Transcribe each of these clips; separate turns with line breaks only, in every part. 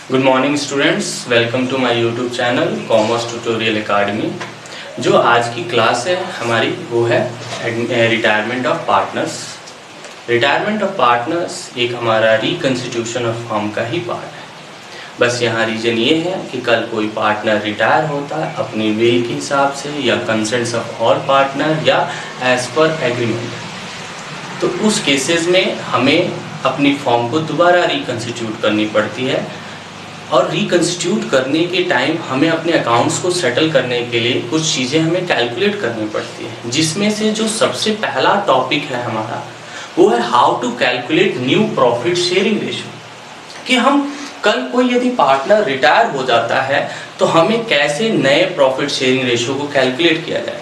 Good morning students, welcome to my YouTube channel commerce tutorial academy. जो आज की class है हमारी वो है retirement of partners. Retirement of partners एक हमारा रिकंस्टिट्यूशन ऑफ फर्म का ही पार्ट है। बस यहाँ रीजन ये है कि कल कोई पार्टनर रिटायर होता है अपनी विल के हिसाब से या कंसेंट्स ऑफ ऑल पार्टनर या एज पर एग्रीमेंट, तो उस केसेस में हमें अपनी फॉर्म को दोबारा रिकंस्टिट्यूट करनी पड़ती है। और रिकंस्टिट्यूट करने के टाइम हमें अपने अकाउंट्स को सेटल करने के लिए कुछ चीज़ें हमें कैलकुलेट करनी पड़ती है, जिसमें से जो सबसे पहला टॉपिक है हमारा वो है how to calculate new profit sharing ratio. कि हम कल कोई यदि पार्टनर रिटायर हो जाता है तो हमें कैसे नए प्रॉफिट शेयरिंग रेशियो को कैलकुलेट किया जाएगा।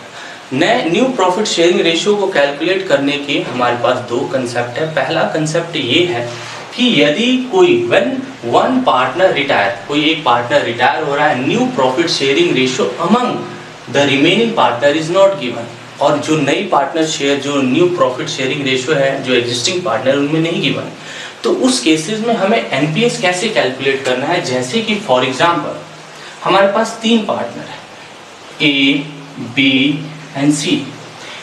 नए न्यू प्रॉफिट शेयरिंग रेशियो को कैलकुलेट करने के हमारे पास दो कंसेप्ट है। पहला कंसेप्ट ये है कि यदि कोई वन पार्टनर रिटायर, कोई एक पार्टनर रिटायर हो रहा है, new profit sharing ratio among the remaining partner is not given, और जो नई पार्टनर शेयर जो न्यू प्रॉफिट शेयरिंग रेशियो है जो एग्जिस्टिंग पार्टनर उनमें नहीं गिवन, तो उस केसेस में हमें एनपीएस कैसे कैलकुलेट करना है। जैसे कि फॉर एग्जांपल हमारे पास तीन पार्टनर है ए, बी एंड सी,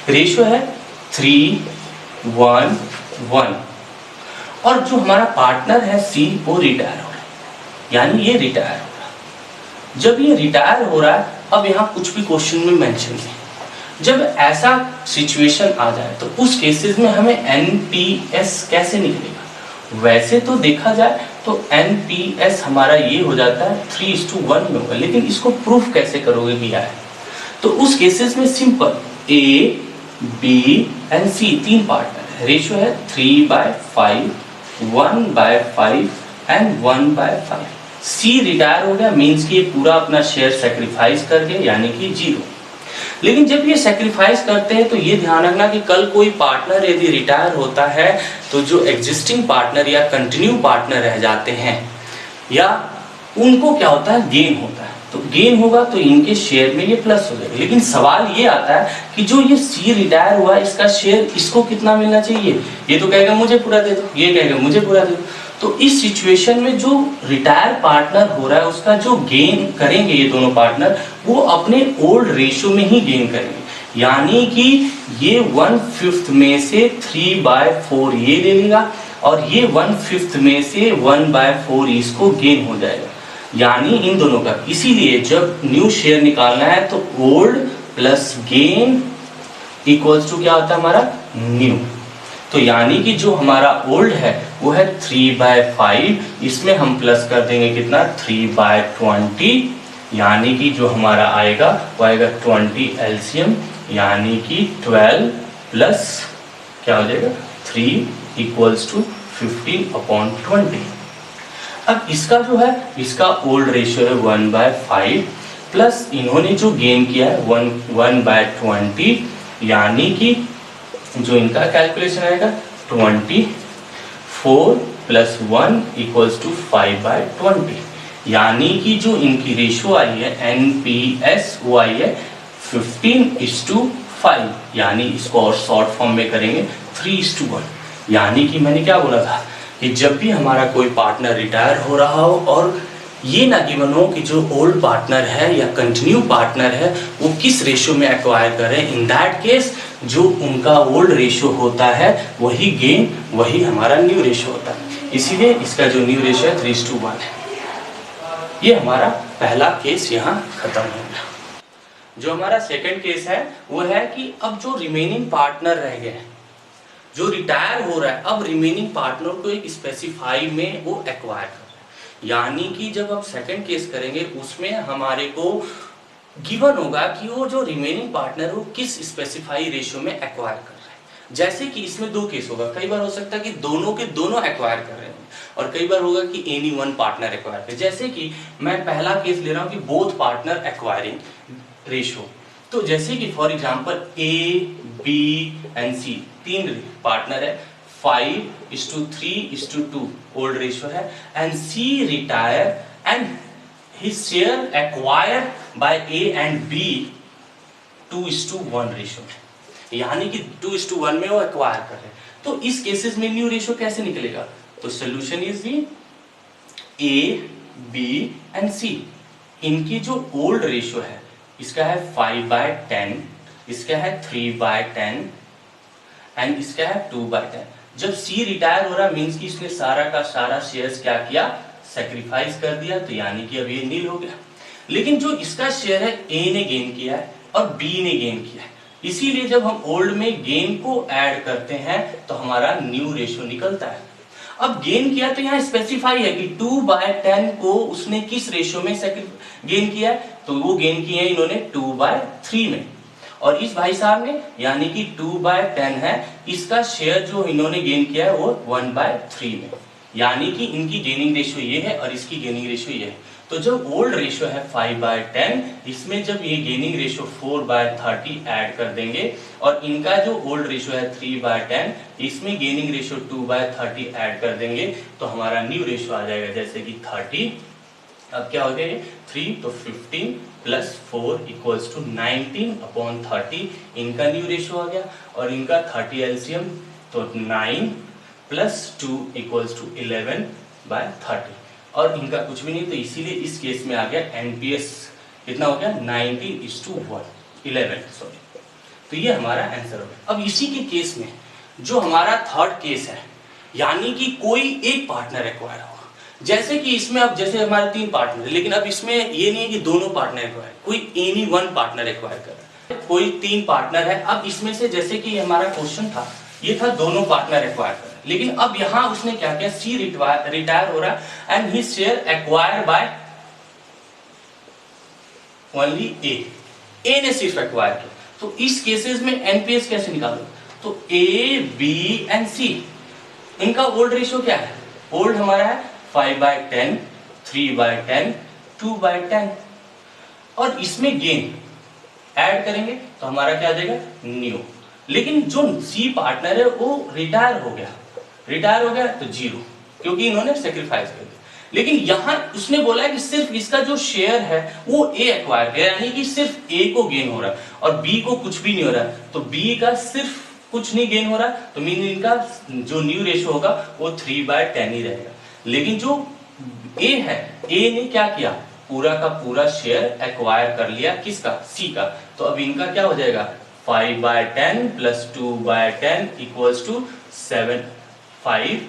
रेशियो है 3:1:1, और जो हमारा पार्टनर है सी वो रिटायर हो रहा है, यानी ये रिटायर हो रहा है। जब ये रिटायर हो रहा है, अब यहाँ कुछ भी क्वेश्चन में मेंशन नहीं, जब ऐसा सिचुएशन आ जाए तो उस केसेस में हमें एनपीएस कैसे निकलेगा। वैसे तो देखा जाए तो एनपीएस हमारा ये हो जाता है 3:1 में होगा, लेकिन इसको प्रूफ कैसे करोगे भैया है। तो उस केसेस में simple A, B and C तीन पार्टनर है, रेशियो है 3/5, 1/5 एंड 1/5। सी रिटायर हो गया, मीन्स कि ये पूरा अपना शेयर सेक्रीफाइस कर गया, यानी कि 0। लेकिन जब ये सेक्रीफाइस करते हैं तो ये ध्यान रखना कि कल कोई पार्टनर यदि रिटायर होता है तो जो एग्जिस्टिंग पार्टनर या कंटिन्यू पार्टनर रह जाते हैं या उनको क्या होता है, गेन होता है। तो गेन होगा तो इनके शेयर में ये प्लस हो जाएगा। लेकिन सवाल ये आता है कि जो ये सी रिटायर हुआ है इसका शेयर इसको कितना मिलना चाहिए। ये तो कहेगा मुझे पूरा दे दो, ये कहेगा मुझे पूरा दे दो। तो इस सिचुएशन में जो रिटायर पार्टनर हो रहा है उसका जो गेन करेंगे ये दोनों पार्टनर, वो अपने ओल्ड रेशियो में ही गेन करेंगे। यानी कि ये 1/5 में से 3/4 ये ले लेगा और ये 1/5 में से 1/4 इसको गेन हो जाएगा, यानी इन दोनों का। इसीलिए जब न्यू शेयर निकालना है तो old plus gain equals to क्या होता है हमारा, न्यू। तो यानी कि जो हमारा ओल्ड है वो है 3/5, इसमें हम प्लस कर देंगे कितना 3/20, यानी कि जो हमारा आएगा वो आएगा 20 एलसीएम, यानी कि 12 प्लस क्या हो जाएगा 3 इक्वल्स टू 15/20। अब इसका जो है इसका ओल्ड रेशियो है 1/5 प्लस इन्होंने जो गेन किया है 1/20, यानी कि जो इनका कैलकुलेशन आएगा 24 प्लस 1 इक्वल्स टू 5/20, यानी कि जो इनकी रेशियो आई है एनपीएस वो आई है 15:5, यानी इसको और शॉर्ट फॉर्म में करेंगे 3:1। यानी कि मैंने क्या बोला था कि जब भी हमारा कोई पार्टनर रिटायर हो रहा हो और ये ना गिवन हो कि जो ओल्ड पार्टनर है या कंटिन्यू पार्टनर है वो किस रेशियो में एक्वायर कर रहे हैं, इन दैट केस जो उनका ओल्ड रेशियो होता है वही गेन, वही हमारा न्यू रेशियो होता है। इसीलिए इसका जो न्यू रेशियो है 3:1 है। ये हमारा पहला केस यहाँ खत्म हो गया। जो हमारा सेकंड केस है वो है कि अब जो रिमेनिंग पार्टनर रह गए हैं, जो रिटायर हो रहा है, अब रिमेनिंग पार्टनर को एक स्पेसिफाई में वो एक्वायर कर रहे हैं। यानी कि जब आप सेकंड केस करेंगे उसमें हमारे को गिवन होगा कि वो जो रिमेनिंग पार्टनर वो किस स्पेसिफाई रेशियो में एक्वायर कर रहे हैं। जैसे कि इसमें दो केस होगा, कई बार हो सकता है कि दोनों के दोनों एक्वायर कर रहे हैं और कई बार होगा कि एनी वन पार्टनर एक्वायर कर। जैसे कि मैं पहला केस ले रहा हूँ कि बोथ पार्टनर एक्वायरिंग रेशियो। तो जैसे कि for example A, B and C तीन पार्टनर है, 5:3:2 ओल्ड रेशियो है, and C retire and his share acquired by A and B 2:1 ratio में, यानी कि 2:1 में वो एक्वायर कर रहे हैं। तो इस केसेस में न्यू रेशियो कैसे निकलेगा, तो solution is A B and C, इनकी जो ओल्ड रेशियो है, इसका है 5/10, इसका है 3/10 एंड इसका है 2/10। जब सी रिटायर हो रहा मींस कि इसने सारा का सारा शेयर्स क्या किया, सेक्रीफाइस कर दिया, तो यानी कि अब ये नील हो गया। लेकिन जो इसका शेयर है ए ने गेन किया है और बी ने गेन किया है, इसीलिए जब हम ओल्ड में गेन को ऐड करते हैं तो हमारा न्यू रेशियो निकलता है। अब गेन किया तो यहाँ स्पेसिफाई है कि 2/10 को उसने किस रेशियो में गेन किया है, तो वो गेन किए हैं इन्होंने 2/3 में, और इस भाई साहब ने यानी कि 2/10 है, इसका शेयर जो इन्होंने गेन किया है वो 1/3 में, यानी कि इनकी गेनिंग रेशियो ये है और इसकी गेनिंग रेशियो ये है। तो जो ओल्ड रेशियो है 5/10, इसमें जब ये गेनिंग रेशियो 4/30 ऐड कर देंगे और इनका जो ओल्ड रेशियो है 3/10, इसमें गेनिंग रेशियो 2/30 ऐड कर देंगे तो हमारा न्यू रेशियो आ जाएगा जैसे कि 30। अब क्या हो गया ये 3, तो 15 प्लस 4 इक्वल्स टू 19/30, इनका न्यू रेशियो आ गया, और इनका 30 एलसीएम तो 9 प्लस 2 इक्वल्स टू 11/30, और इनका कुछ भी नहीं, तो इसीलिए इस केस में आ गया एनपीएस कितना हो गया 11, सॉरी। तो ये हमारा आंसर हो गया। अब इसी के केस में जो हमारा थर्ड केस है, यानी कि कोई एक पार्टनर एक्वायर होगा, जैसे कि इसमें अब जैसे हमारे 3 पार्टनर है, लेकिन अब इसमें ये नहीं है कि दोनों पार्टनर एक्वायर, कोई एनी वन पार्टनर एक्वायर कर रहा है, कोई 3 पार्टनर है। अब इसमें से जैसे कि हमारा क्वेश्चन था, ये था दोनों पार्टनर एक्वायर कर रहे हैं, लेकिन अब यहां उसने क्या किया, सी रिटायर हो रहा and his share acquire by only A ने सिर्फ एक्वायर किया। तो इस केसेस में एनपीएस कैसे निकालो, तो ए बी एंड सी, इनका ओल्ड रेशियो क्या है, ओल्ड हमारा है 5/10, 3/10, 2/10, और इसमें गेन ऐड करेंगे तो हमारा क्या आ जाएगा न्यू। लेकिन जो सी पार्टनर है वो रिटायर हो गया तो 0, क्योंकि इन्होंने सेक्रीफाइस कर दिया। लेकिन यहां उसने बोला है कि सिर्फ इसका जो शेयर है वो ए एक्वायर किया, यानी कि सिर्फ ए को गेन हो रहा है और बी को कुछ भी नहीं हो रहा, तो बी का सिर्फ कुछ नहीं गेन हो रहा, तो मीन इनका जो न्यू रेशियो होगा वो 3/10 ही रहेगा। लेकिन जो ए है, ए ने क्या किया, पूरा का पूरा शेयर एक्वायर कर लिया, किसका, सी का, तो अब इनका क्या हो जाएगा 5/10 plus 2/10 equals to 7, 5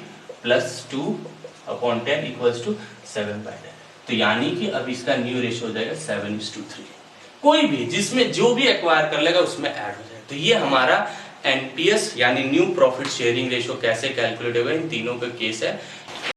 plus 2/10 equals to 7/10, तो यानी कि अब इसका न्यू रेशियो हो जाएगा 7:3। कोई भी जिसमें जो भी एक्वायर कर लेगा उसमें ऐड हो जाएगा। तो ये हमारा एनपीएस यानी न्यू प्रॉफिट शेयरिंग रेशियो कैसे कैलकुलेट होगा, इन तीनों का केस है।